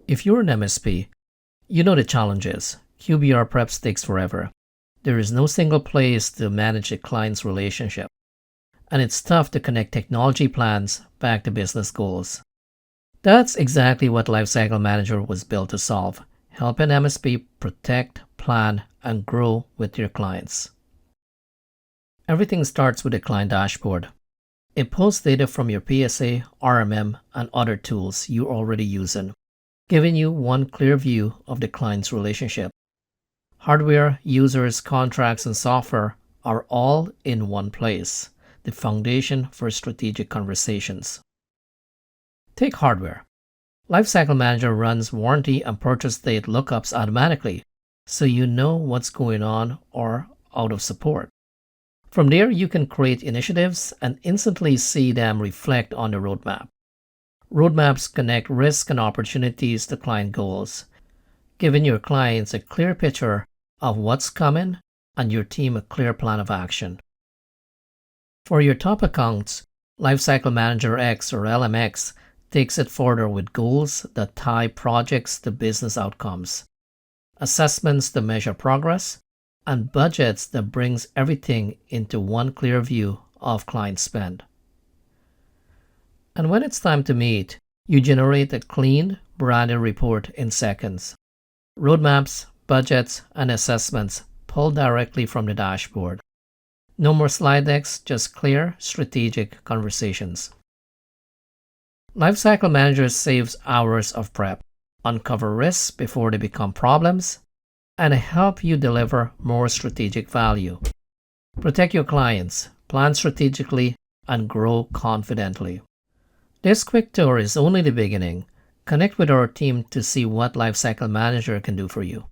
If you're an MSP, you know the challenges. QBR prep takes forever. There is no single place to manage a client's relationship. And it's tough to connect technology plans back to business goals. That's exactly what Lifecycle Manager was built to solve, help an MSP protect, plan, and grow with your clients. Everything starts with a client dashboard. It pulls data from your PSA, RMM, and other tools you're already using, giving you one clear view of the client's relationship. Hardware, users, contracts, and software are all in one place, the foundation for strategic conversations. Take hardware. Lifecycle Manager runs warranty and purchase date lookups automatically, so you know what's going on or out of support. From there, you can create initiatives and instantly see them reflect on the roadmap. Roadmaps connect risk and opportunities to client goals, giving your clients a clear picture of what's coming and your team a clear plan of action. For your top accounts, Lifecycle Manager X or LMX takes it further with goals that tie projects to business outcomes, assessments to measure progress, and budgets that brings everything into one clear view of client spend. And when it's time to meet, you generate a clean, branded report in seconds. Roadmaps, budgets, and assessments pull directly from the dashboard. No more slide decks, just clear, strategic conversations. Lifecycle Manager saves hours of prep, uncover risks before they become problems, and help you deliver more strategic value. Protect your clients, plan strategically, and grow confidently. This quick tour is only the beginning. Connect with our team to see what Lifecycle Manager can do for you.